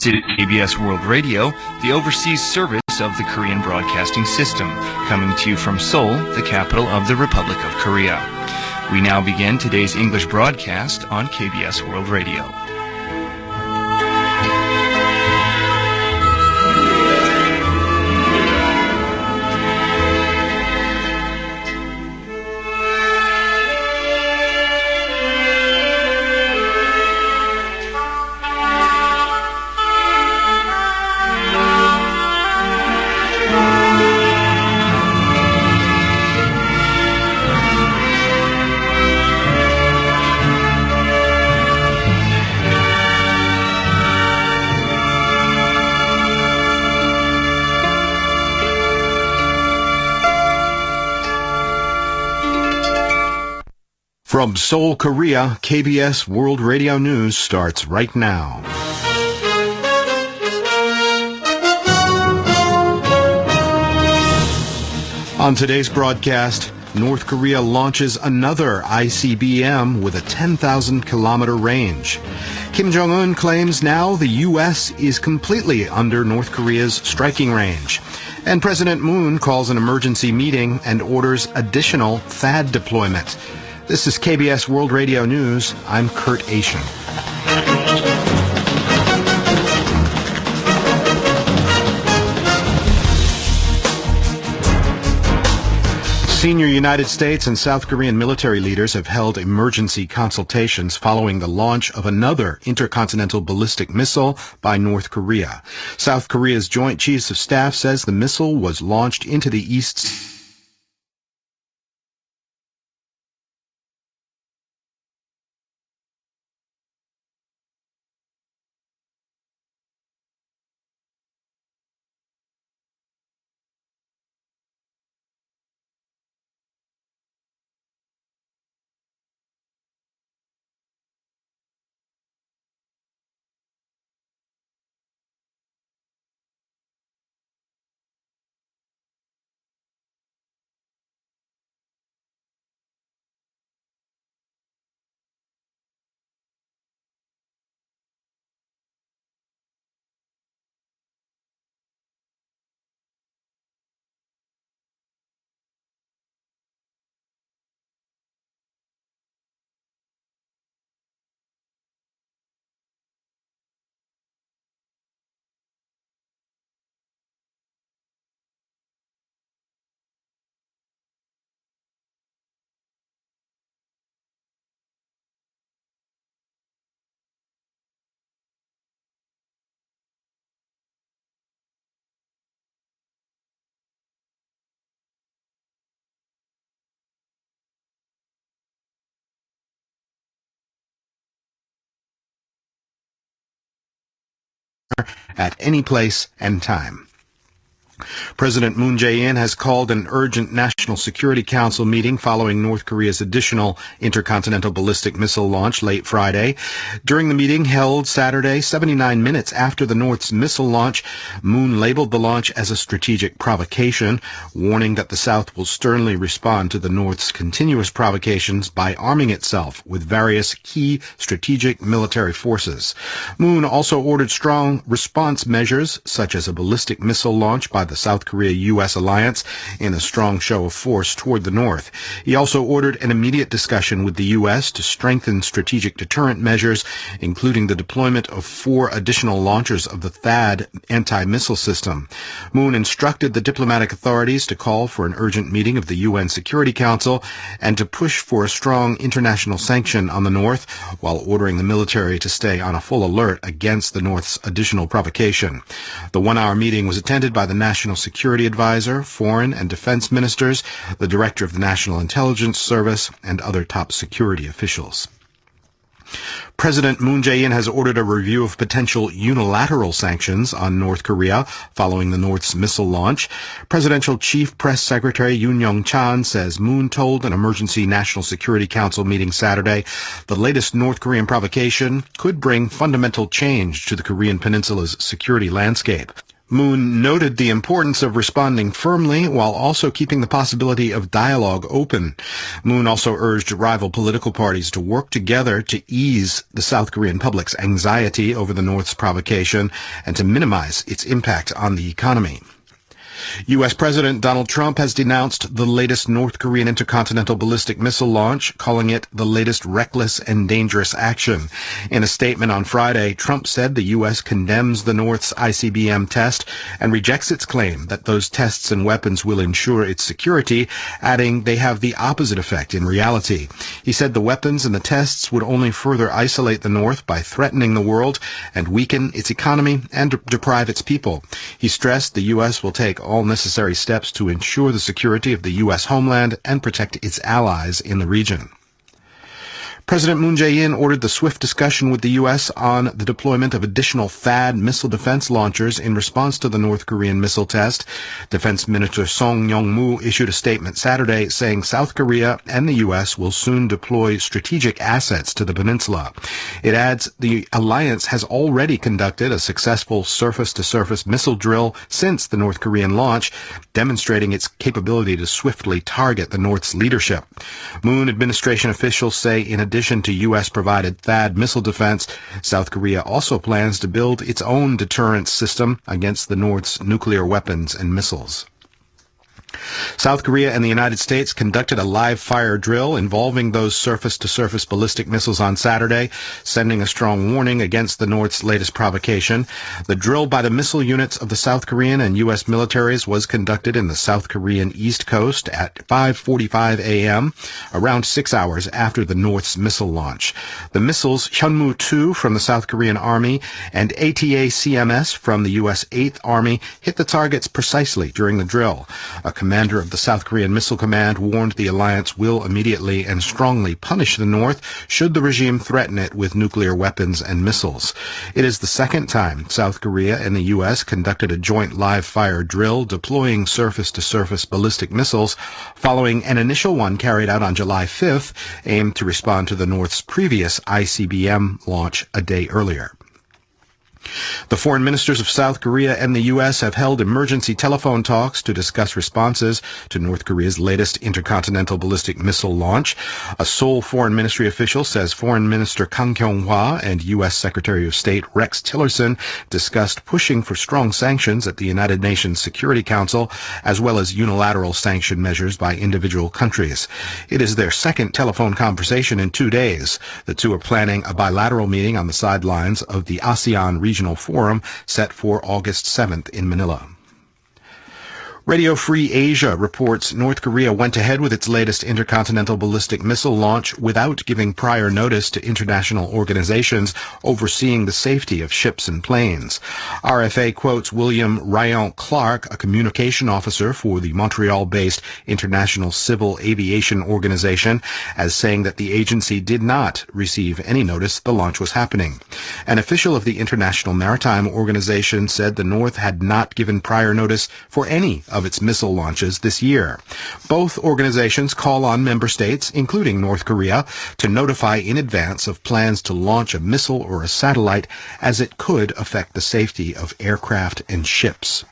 to KBS World Radio, the overseas service of the Korean Broadcasting System, coming to you from Seoul, the capital of the Republic of Korea. We now begin today's English broadcast on KBS World Radio. From Seoul, Korea, KBS World Radio News starts right now. On today's broadcast, North Korea launches another ICBM with a 10,000-kilometer range. Kim Jong-un claims now the U.S. is completely under North Korea's striking range. And President Moon calls an emergency meeting and orders additional THAAD deployment. This is KBS World Radio News. I'm Kurt Ashen. Senior United States and South Korean military leaders have held emergency consultations following the launch of another intercontinental ballistic missile by North Korea. South Korea's Joint Chiefs of Staff says the missile was launched into the east. At any place and time. President Moon Jae-in has called an urgent National Security Council meeting following North Korea's additional intercontinental ballistic missile launch late Friday. During the meeting held Saturday, 79 minutes after the North's missile launch, Moon labeled the launch as a strategic provocation, warning that the South will sternly respond to the North's continuous provocations by arming itself with various key strategic military forces. Moon also ordered strong response measures, such as a ballistic missile launch by the South Korea-U.S. alliance in a strong show of force toward the North. He also ordered an immediate discussion with the U.S. to strengthen strategic deterrent measures, including the deployment of 4 additional launchers of the THAAD anti-missile system. Moon instructed the diplomatic authorities to call for an urgent meeting of the UN Security Council and to push for a strong international sanction on the North, while ordering the military to stay on a full alert against the North's additional provocation. The one-hour meeting was attended by the National Security Advisor, Foreign and Defense Ministers, the Director of the National Intelligence Service, and other top security officials. President Moon Jae-in has ordered a review of potential unilateral sanctions on North Korea following the North's missile launch. Presidential Chief Press Secretary Yoon Young-chan says Moon told an emergency National Security Council meeting Saturday the latest North Korean provocation could bring fundamental change to the Korean Peninsula's security landscape. Moon noted the importance of responding firmly while also keeping the possibility of dialogue open. Moon also urged rival political parties to work together to ease the South Korean public's anxiety over the North's provocation and to minimize its impact on the economy. U.S. President Donald Trump has denounced the latest North Korean intercontinental ballistic missile launch, calling it the latest reckless and dangerous action. In a statement on Friday, Trump said the U.S. condemns the North's ICBM test and rejects its claim that those tests and weapons will ensure its security, adding they have the opposite effect in reality. He said the weapons and the tests would only further isolate the North by threatening the world and weaken its economy and deprive its people. He stressed the U.S. will take all necessary steps to ensure the security of the U.S. homeland and protect its allies in the region. President Moon Jae-in ordered the swift discussion with the U.S. on the deployment of additional THAAD missile defense launchers in response to the North Korean missile test. Defense Minister Song Yong-moo issued a statement Saturday saying South Korea and the U.S. will soon deploy strategic assets to the peninsula. It adds the alliance has already conducted a successful surface-to-surface missile drill since the North Korean launch, demonstrating its capability to swiftly target the North's leadership. Moon administration officials say in addition to U.S.-provided THAAD missile defense, South Korea also plans to build its own deterrence system against the North's nuclear weapons and missiles. South Korea and the United States conducted a live-fire drill involving those surface-to-surface ballistic missiles on Saturday, sending a strong warning against the North's latest provocation. The drill by the missile units of the South Korean and U.S. militaries was conducted in the South Korean East Coast at 5:45 a.m., around 6 hours after the North's missile launch. The missiles Hyunmoo-2 from the South Korean Army and ATA-CMS from the U.S. 8th Army hit the targets precisely during the drill. A commander of the South Korean Missile Command warned the alliance will immediately and strongly punish the North should the regime threaten it with nuclear weapons and missiles. It is the second time South Korea and the U.S. conducted a joint live-fire drill deploying surface-to-surface ballistic missiles following an initial one carried out on July 5th, aimed to respond to the North's previous ICBM launch a day earlier. The foreign ministers of South Korea and the U.S. have held emergency telephone talks to discuss responses to North Korea's latest intercontinental ballistic missile launch. A Seoul Foreign Ministry official says Foreign Minister Kang Kyung-hwa and U.S. Secretary of State Rex Tillerson discussed pushing for strong sanctions at the United Nations Security Council, as well as unilateral sanction measures by individual countries. It is their second telephone conversation in 2 days. The two are planning a bilateral meeting on the sidelines of the ASEAN Regional Forum set for August 7th in Manila. Radio Free Asia reports North Korea went ahead with its latest intercontinental ballistic missile launch without giving prior notice to international organizations overseeing the safety of ships and planes. RFA quotes William Ryan Clark, a communication officer for the Montreal-based International Civil Aviation Organization, as saying that the agency did not receive any notice the launch was happening. An official of the International Maritime Organization said the North had not given prior notice for any of its missile launches this year. Both organizations call on member states, including North Korea, to notify in advance of plans to launch a missile or a satellite, as it could affect the safety of aircraft and ships.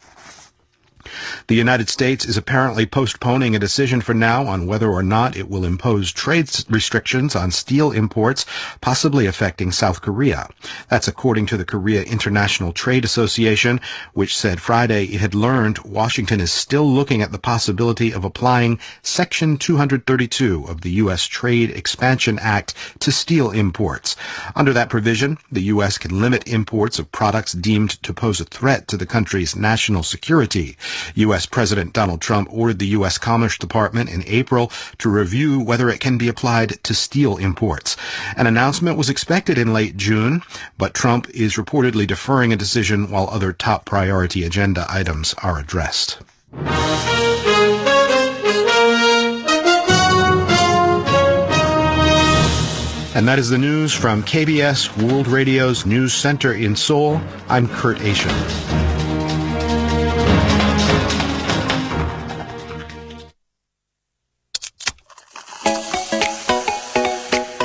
The United States is apparently postponing a decision for now on whether or not it will impose trade restrictions on steel imports, possibly affecting South Korea. That's according to the Korea International Trade Association, which said Friday it had learned Washington is still looking at the possibility of applying Section 232 of the U.S. Trade Expansion Act to steel imports. Under that provision, the U.S. can limit imports of products deemed to pose a threat to the country's national security. U.S. President Donald Trump ordered the U.S. Commerce Department in April to review whether it can be applied to steel imports. An announcement was expected in late June, but Trump is reportedly deferring a decision while other top priority agenda items are addressed. And that is the news from KBS World Radio's News Center in Seoul. I'm Kurt Asian.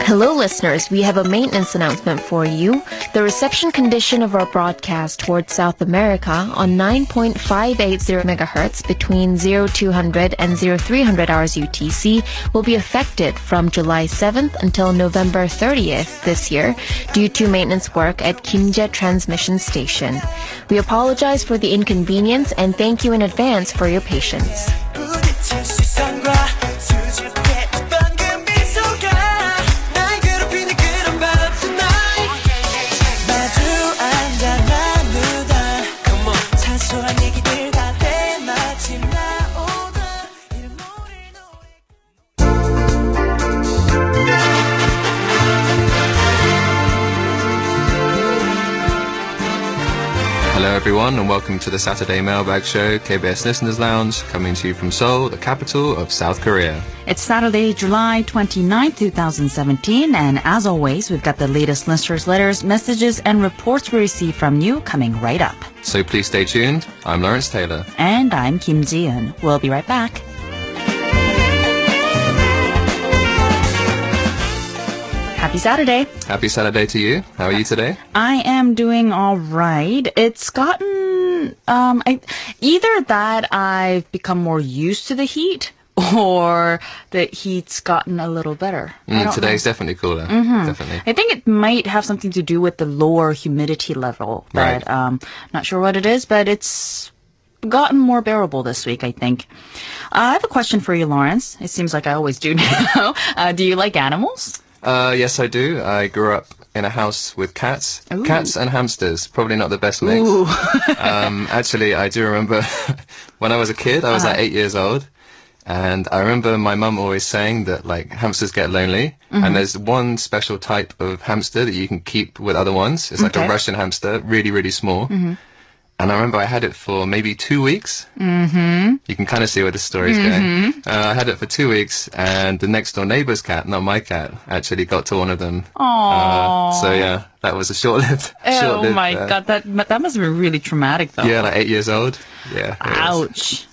Hello, listeners. We have a maintenance announcement for you. The reception condition of our broadcast towards South America on 9.580 megahertz between 0200 and 0300 hours UTC will be affected from July 7th until November 30th this year due to maintenance work at Kimje Transmission Station. We apologize for the inconvenience and thank you in advance for your patience. Hello everyone and welcome to the Saturday Mailbag Show, KBS Listeners Lounge, coming to you from Seoul, the capital of South Korea. It's Saturday, July 29, 2017, and as always, we've got the latest listeners' letters, messages, and reports we receive from you coming right up. So please stay tuned. I'm Lawrence Taylor. And I'm Kim Ji-eun. We'll be right back. Happy Saturday. Happy Saturday to you. How are you today? I am doing all right. It's gotten, either that I've become more used to the heat or the heat's gotten a little better. Today's definitely cooler. Definitely. I think it might have something to do with the lower humidity level. But Right. Not sure what it is, but it's gotten more bearable this week, I think. I have a question for you, Lawrence. It seems like I always do now. Do you like animals? Yes, I do. I grew up in a house with cats. Ooh. Cats and hamsters. Probably not the best mix. Ooh. Actually, I do remember when I was a kid, I was like 8 years old. And I remember my mum always saying that, like, hamsters get lonely. And there's one special type of hamster that you can keep with other ones. It's like a Russian hamster, really, really small. And I remember I had it for maybe 2 weeks. You can kind of see where the story's going. I had it for 2 weeks, and the next door neighbor's cat, not my cat, actually got to one of them. Aww. So yeah, that was a short-lived. Oh my God, that must have been really traumatic, though. Yeah, like 8 years old. Yeah. Ouch.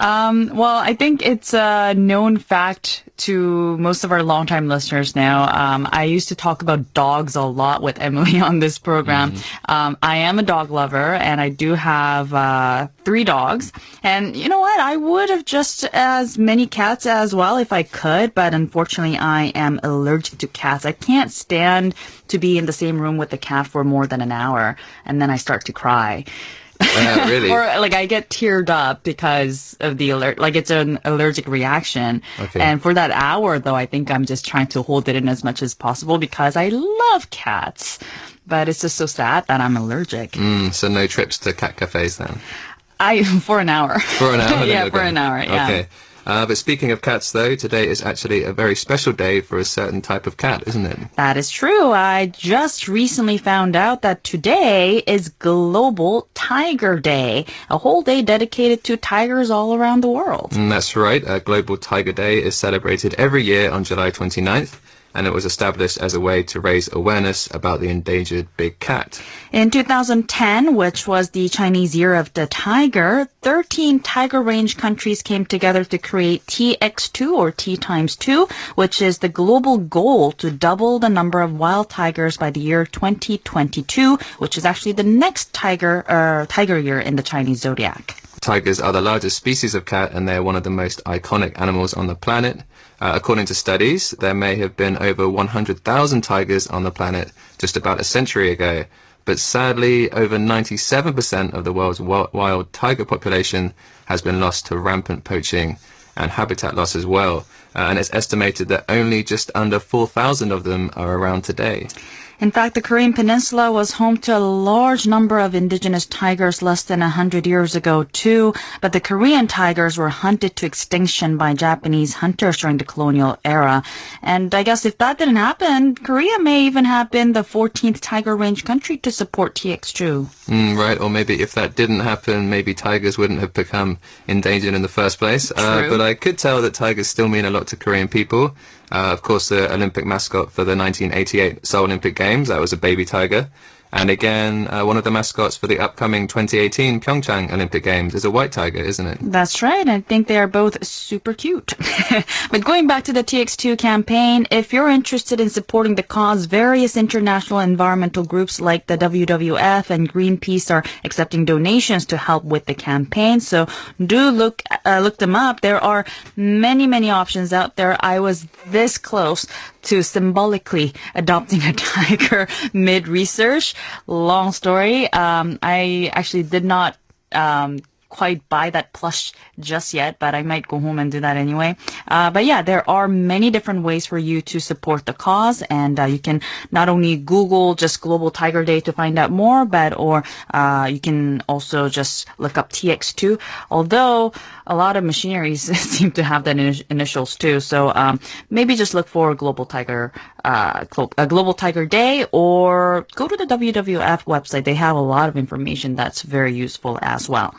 Well, I think it's a known fact to most of our longtime listeners now. I used to talk about dogs a lot with Emily on this program. I am a dog lover, and I do have 3 dogs. And you know what? I would have just as many cats as well if I could, but unfortunately, I am allergic to cats. I can't stand to be in the same room with a cat for more than an hour, and then I start to cry. Really? Or like I get teared up because of the it's an allergic reaction. Okay. And for that hour though, I think I'm just trying to hold it in as much as possible because I love cats. But it's just so sad that I'm allergic. So no trips to cat cafes then? For an hour. For an hour? Yeah, for an hour, yeah. Okay. But speaking of cats, though, today is actually a very special day for a certain type of cat, isn't it? That is true. I just recently found out that today is Global Tiger Day, a whole day dedicated to tigers all around the world. That's right. Global Tiger Day is celebrated every year on July 29th. And it was established as a way to raise awareness about the endangered big cat. In 2010, which was the Chinese Year of the Tiger, 13 tiger range countries came together to create TX2 or T times 2, which is the global goal to double the number of wild tigers by the year 2022, which is actually the next tiger year in the Chinese zodiac. Tigers are the largest species of cat, and they're one of the most iconic animals on the planet. According to studies, there may have been over 100,000 tigers on the planet just about a century ago. But sadly, over 97% of the world's wild tiger population has been lost to rampant poaching and habitat loss as well. And it's estimated that only just under 4,000 of them are around today. In fact, the Korean Peninsula was home to a large number of indigenous tigers less than 100 years ago, too. But the Korean tigers were hunted to extinction by Japanese hunters during the colonial era. And I guess if that didn't happen, Korea may even have been the 14th tiger range country to support TX2. Right, or maybe if that didn't happen, maybe tigers wouldn't have become endangered in the first place. But I could tell that tigers still mean a lot to Korean people. Of course, the Olympic mascot for the 1988 Seoul Olympic Games, that was a baby tiger. And again, one of the mascots for the upcoming 2018 Pyeongchang Olympic Games is a white tiger, isn't it? That's right. I think they are both super cute. But going back to the TX2 campaign, if you're interested in supporting the cause, various international environmental groups like the WWF and Greenpeace are accepting donations to help with the campaign. So do look them up. There are many options out there. I was this close to symbolically adopting a tiger mid-research. Long story. I actually did not quite buy that plush just yet, but I might go home and do that anyway. But yeah, there are many different ways for you to support the cause, and you can not only Google just Global Tiger Day to find out more, or you can also just look up TX2, although a lot of machineries seem to have that initials too. So maybe just look for Global Tiger Day, or go to the WWF website. They have a lot of information that's very useful as well.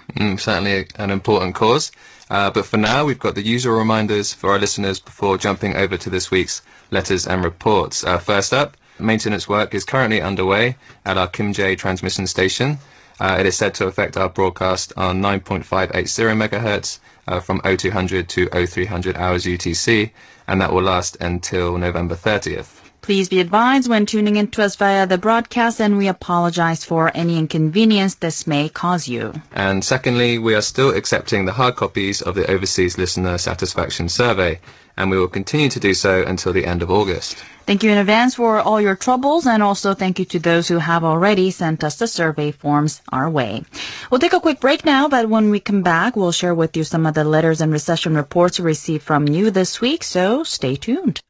Certainly an important cause. But for now, we've got the usual reminders for our listeners before jumping over to this week's letters and reports. First up, maintenance work is currently underway at our Kim Jae transmission station. It is said to affect our broadcast on 9.580 megahertz from 0200 to 0300 hours UTC, and that will last until November 30th. Please be advised when tuning in to us via the broadcast, and we apologize for any inconvenience this may cause you. And secondly, we are still accepting the hard copies of the Overseas Listener Satisfaction Survey, and we will continue to do so until the end of August. Thank you in advance for all your troubles, and also thank you to those who have already sent us the survey forms our way. We'll take a quick break now, but when we come back, we'll share with you some of the letters and reception reports we received from you this week, so stay tuned.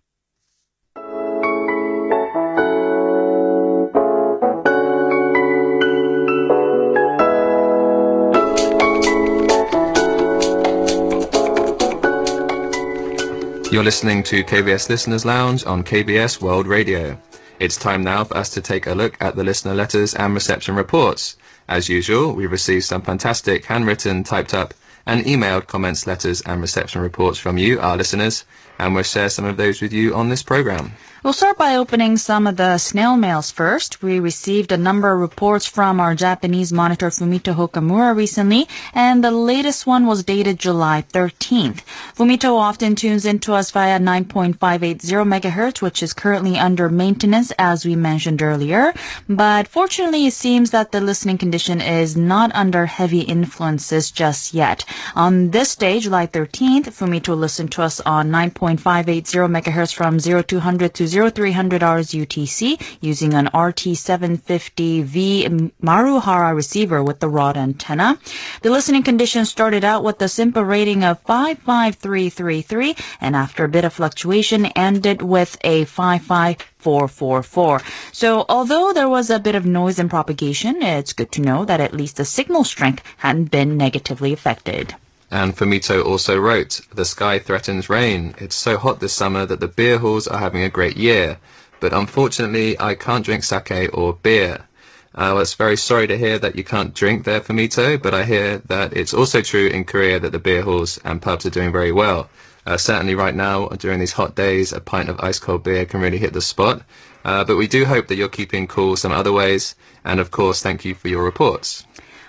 You're listening to KBS Listeners Lounge on KBS World Radio. It's time now for us to take a look at the listener letters and reception reports. As usual, we've received some fantastic handwritten, typed up, and emailed comments, letters, and reception reports from you, our listeners, and we'll share some of those with you on this program. We'll start by opening some of the snail mails first. We received a number of reports from our Japanese monitor Fumito Hokamura recently, and the latest one was dated July 13th. Fumito often tunes into us via 9.580 megahertz, which is currently under maintenance, as we mentioned earlier. But fortunately, it seems that the listening condition is not under heavy influences just yet. On this day, July 13th, Fumito listened to us on 9.580 megahertz from 0200 to 0300 hours UTC using an RT750V Maruhara receiver with the rod antenna. The listening condition started out with a simple rating of 55333, and after a bit of fluctuation ended with a 55444. So although there was a bit of noise and propagation, it's good to know that at least the signal strength hadn't been negatively affected. And Fumito also wrote, "The sky threatens rain. It's so hot this summer that the beer halls are having a great year. But unfortunately, I can't drink sake or beer." Well, it's very sorry to hear that you can't drink there, Fumito, but I hear that it's also true in Korea that the beer halls and pubs are doing very well. Certainly right now, during these hot days, a pint of ice-cold beer can really hit the spot. But we do hope that you're keeping cool some other ways. And of course, thank you for your reports.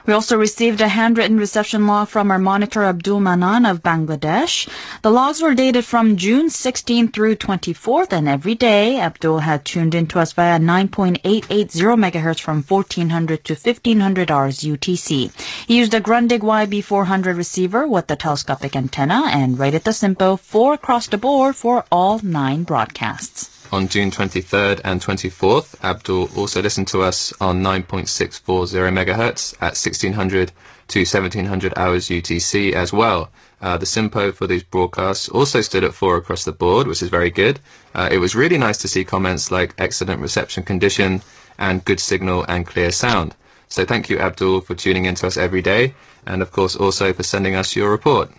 We also received a handwritten reception log from our monitor Abdul Manan of Bangladesh. The logs were dated from June 16th through 24th, and every day Abdul had tuned into us via 9.880 megahertz from 1400 to 1500 hours UTC. He used a Grundig YB400 receiver with the telescopic antenna and rated the SINPO 4 across the board for all 9 broadcasts. On June 23rd and 24th, Abdul also listened to us on 9.640 megahertz at 1600 to 1700 hours UTC as well. The SINPO for these broadcasts also stood at 4 across the board, which is very good. It was really nice to see comments like excellent reception condition and good signal and clear sound. So thank you, Abdul, for tuning in to us every day, and of course also for sending us your report.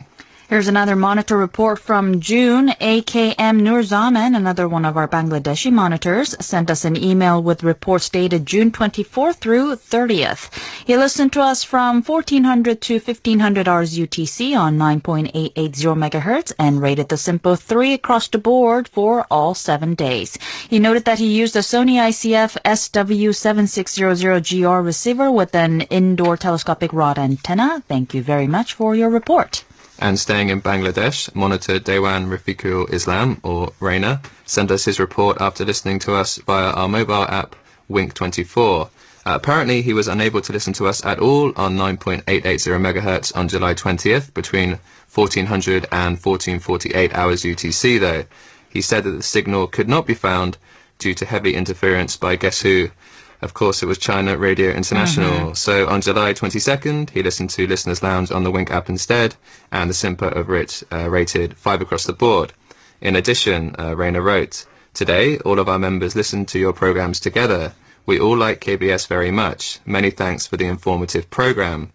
Here's another monitor report from June. AKM Nurzaman, another one of our Bangladeshi monitors, sent us an email with reports dated June 24th through 30th. He listened to us from 1400 to 1500 hours UTC on 9.880 megahertz and rated the SIMPO 3 across the board for all 7 days. He noted that he used a Sony ICF SW7600GR receiver with an indoor telescopic rod antenna. Thank you very much for your report. And staying in Bangladesh, monitor Dewan Rafiqul Islam, or Raina, sent us his report after listening to us via our mobile app, Wink24. Apparently, he was unable to listen to us at all on 9.880 megahertz on July 20th, between 1400 and 1448 hours UTC, though. He said that the signal could not be found due to heavy interference by guess who? Of course, it was China Radio International. So on July 22nd, he listened to Listener's Lounge on the Wink app instead, and the SIMPO of it rated 5 across the board. In addition, Raina wrote, "Today, all of our members listened to your programs together. We all like KBS very much. Many thanks for the informative program.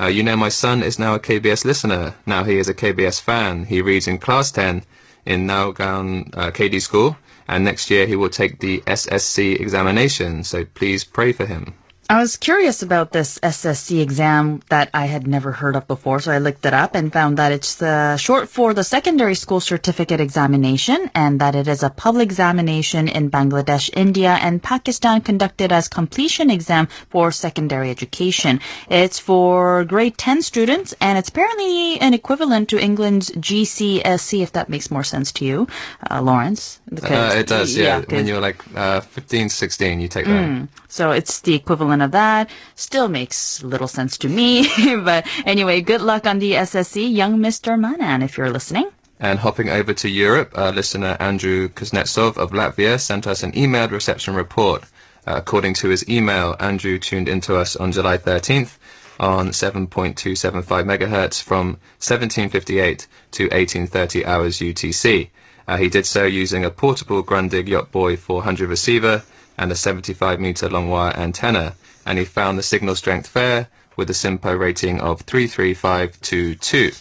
You know, my son is now a KBS listener. Now he is a KBS fan. He reads in Class 10 in Naogaon KD School. And next year he will take the SSC examination, so please pray for him." I was curious about this SSC exam that I had never heard of before, so I looked it up and found that it's short for the Secondary School Certificate Examination, and that it is a public examination in Bangladesh, India, and Pakistan conducted as completion exam for secondary education. It's for grade 10 students, and it's apparently an equivalent to England's GCSE, if that makes more sense to you, Lawrence. It does, yeah. When you're like 15, 16, you take that. So it's the equivalent of that. Still makes little sense to me. But anyway, good luck on the SSC, young Mr. Manan, if you're listening. And hopping over to Europe, listener Andrew Kuznetsov of Latvia sent us an emailed reception report. According to his email, Andrew tuned into us on July 13th on 7.275 megahertz from 1758 to 1830 hours UTC. He did so using a portable Grundig Yacht Boy 400 receiver and a 75-meter long wire antenna, and he found the signal strength fair with a SIMPO rating of 33522.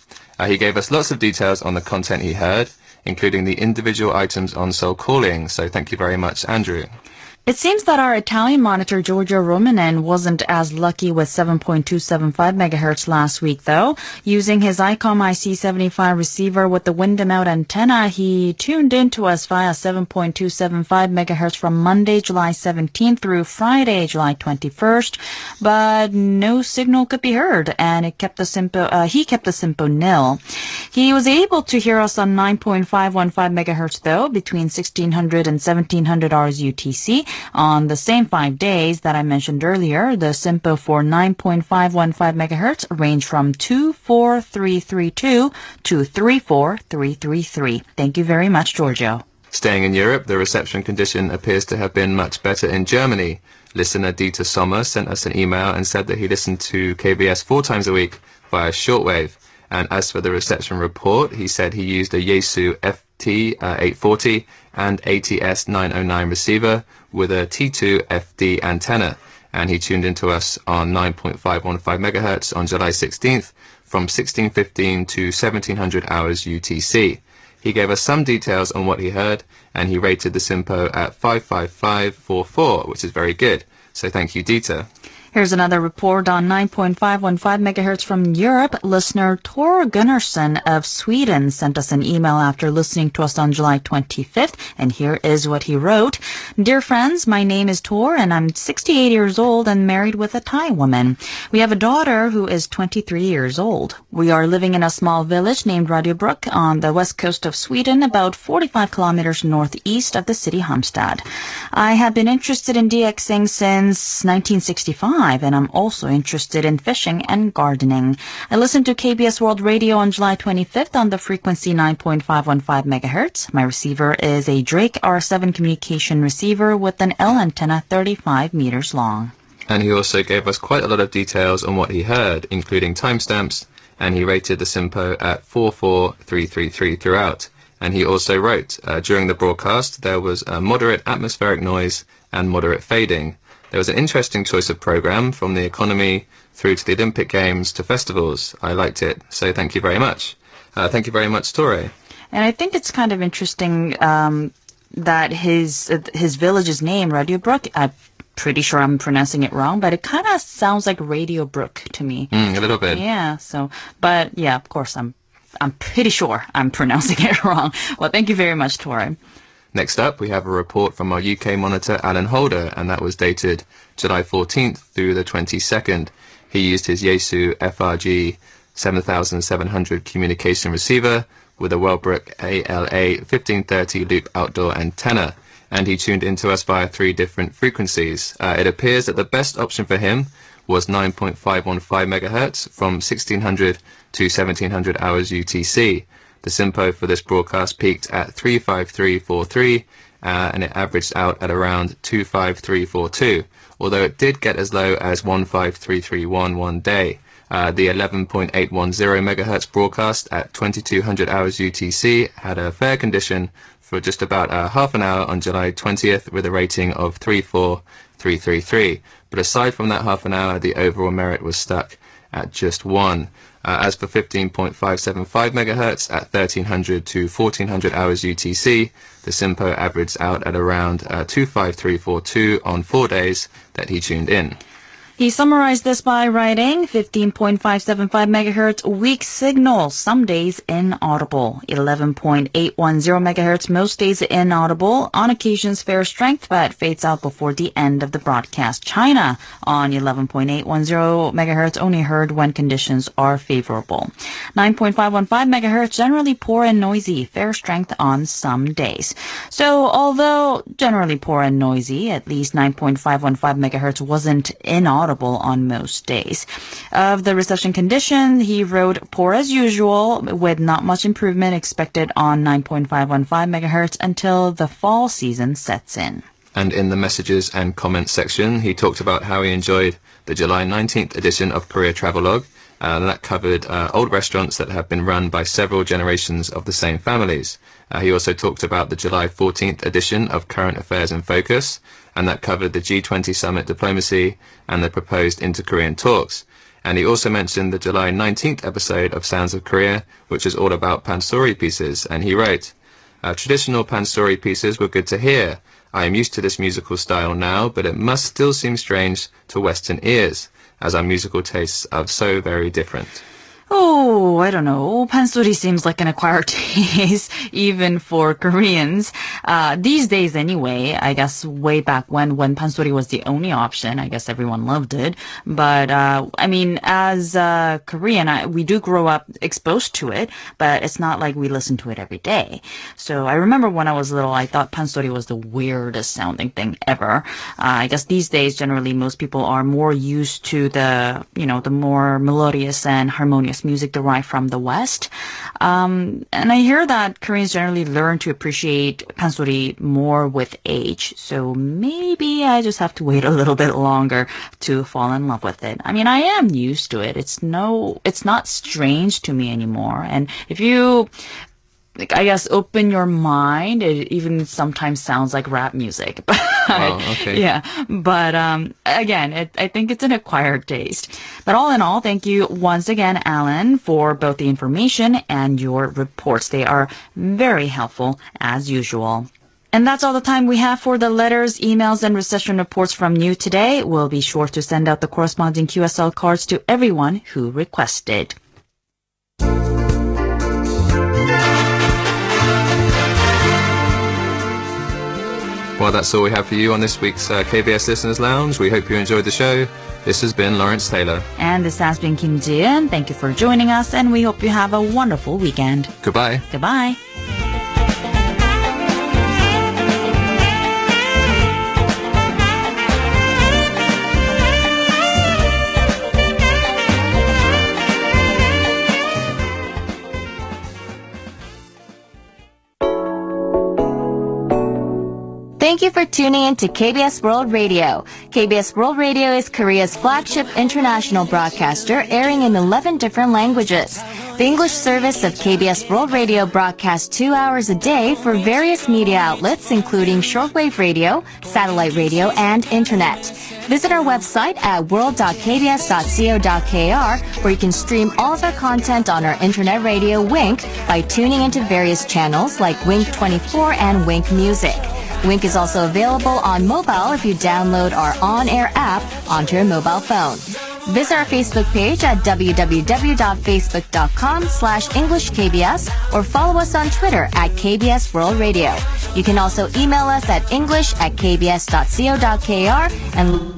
He gave us lots of details on the content he heard, including the individual items on Seoul Calling, so thank you very much, Andrew. It seems that our Italian monitor, Giorgio Romanen, wasn't as lucky with 7.275 megahertz last week, though. Using his ICOM IC75 receiver with the window-mount antenna, he tuned in to us via 7.275 megahertz from Monday, July 17th through Friday, July 21st, but no signal could be heard, and he kept the SIMPO nil. He was able to hear us on 9.515 megahertz, though, between 1600 and 1700 hours UTC. On the same 5 days that I mentioned earlier, the SIMPO for 9.515 megahertz ranged from 24332 to 34333. Thank you very much, Giorgio. Staying in Europe, the reception condition appears to have been much better in Germany. Listener Dieter Sommer sent us an email and said that he listened to KBS 4 times a week via shortwave. And as for the reception report, he said he used a Yaesu FT840 and ATS 909 receiver with a T2 FD antenna, and he tuned into us on 9.515 megahertz on July 16th from 1615 to 1700 hours UTC. He gave us some details on what he heard, and he rated the SIMPO at 55544, which is very good. So thank you, Dieter. Here's another report on 9.515 megahertz from Europe. Listener Tor Gunnarsson of Sweden sent us an email after listening to us on July 25th, and here is what he wrote. Dear friends, my name is Tor, and I'm 68 years old and married with a Thai woman. We have a daughter who is 23 years old. We are living in a small village named Radiobrook on the west coast of Sweden, about 45 kilometers northeast of the city Halmstad. I have been interested in DXing since 1965. And I'm also interested in fishing and gardening. I listened to KBS World Radio on July 25th on the frequency 9.515 megahertz. My receiver is a Drake R7 communication receiver with an L antenna 35 meters long. And he also gave us quite a lot of details on what he heard, including timestamps, and he rated the SIMPO at 44333 throughout. And he also wrote, during the broadcast, there was a moderate atmospheric noise and moderate fading. There was an interesting choice of program, from the economy through to the Olympic Games to festivals. I liked it, so thank you very much. Thank you very much, Tore. And I think it's kind of interesting that his village's name, Radio Brook, I'm pretty sure I'm pronouncing it wrong, but it kind of sounds like Radio Brook to me. A little bit. Yeah, but yeah, of course, I'm pretty sure I'm pronouncing it wrong. Well, thank you very much, Tore. Next up, we have a report from our UK monitor, Alan Holder, and that was dated July 14th through the 22nd. He used his Yaesu FRG 7700 communication receiver with a Wellbrook ALA 1530 loop outdoor antenna, and he tuned into us via 3 different frequencies. It appears that the best option for him was 9.515 megahertz from 1600 to 1700 hours UTC. The SINPO for this broadcast peaked at 35343, and it averaged out at around 25342, although it did get as low as 15331 one day. The 11.810 megahertz broadcast at 2200 hours UTC had a fair condition for just about half an hour on July 20th with a rating of 34333. But aside from that half an hour, the overall merit was stuck at just 1. As for 15.575 megahertz at 1300 to 1400 hours UTC, the SINPO averaged out at around 25342 on 4 days that he tuned in. He summarized this by writing 15.575 megahertz weak signal, some days inaudible. 11.810 megahertz most days inaudible, on occasions fair strength but fades out before the end of the broadcast. China on 11.810 megahertz only heard when conditions are favorable. 9.515 megahertz generally poor and noisy, fair strength on some days. So although generally poor and noisy, at least 9.515 megahertz wasn't inaudible on most days. Of the reception condition, he wrote poor as usual, with not much improvement expected on 9.515 megahertz until the fall season sets in. And in the messages and comments section, he talked about how he enjoyed the July 19th edition of Korea Travelogue. That covered old restaurants that have been run by several generations of the same families. He also talked about the July 14th edition of Current Affairs in Focus, and that covered the G20 summit diplomacy and the proposed inter-Korean talks. And he also mentioned the July 19th episode of Sounds of Korea, which is all about pansori pieces, and he wrote, traditional pansori pieces were good to hear. I am used to this musical style now, but it must still seem strange to Western ears, as our musical tastes are so very different. Oh, I don't know. Pansori seems like an acquired taste, even for Koreans. These days anyway, I guess way back when pansori was the only option, I guess everyone loved it. But, I mean, as Korean, we do grow up exposed to it, but it's not like we listen to it every day. So I remember when I was little, I thought pansori was the weirdest sounding thing ever. I guess these days, generally, most people are more used to the more melodious and harmonious music derived from the West. And I hear that Koreans generally learn to appreciate pansori more with age. So maybe I just have to wait a little bit longer to fall in love with it. I mean, I am used to it. It's not strange to me anymore. And if you, I guess, open your mind, it even sometimes sounds like rap music. Oh, okay. Yeah. But again, I think it's an acquired taste. But all in all, thank you once again, Alan, for both the information and your reports. They are very helpful, as usual. And that's all the time we have for the letters, emails, and reception reports from you today. We'll be sure to send out the corresponding QSL cards to everyone who requested. Well, that's all we have for you on this week's KBS Listeners Lounge. We hope you enjoyed the show. This has been Lawrence Taylor. And this has been Kim Ji-eun. Thank you for joining us, and we hope you have a wonderful weekend. Goodbye. Goodbye. Thank you for tuning in to KBS World Radio. KBS World Radio is Korea's flagship international broadcaster, airing in 11 different languages. The English service of KBS World Radio broadcasts 2 hours a day for various media outlets, including shortwave radio, satellite radio, and internet. Visit our website at world.kbs.co.kr, where you can stream all of our content on our internet radio Wink by tuning into various channels like Wink 24 and Wink Music. Wink is also available on mobile if you download our on-air app onto your mobile phone. Visit our Facebook page at www.facebook.com/EnglishKBS or follow us on Twitter at KBS World Radio. You can also email us at english@kbs.co.kr and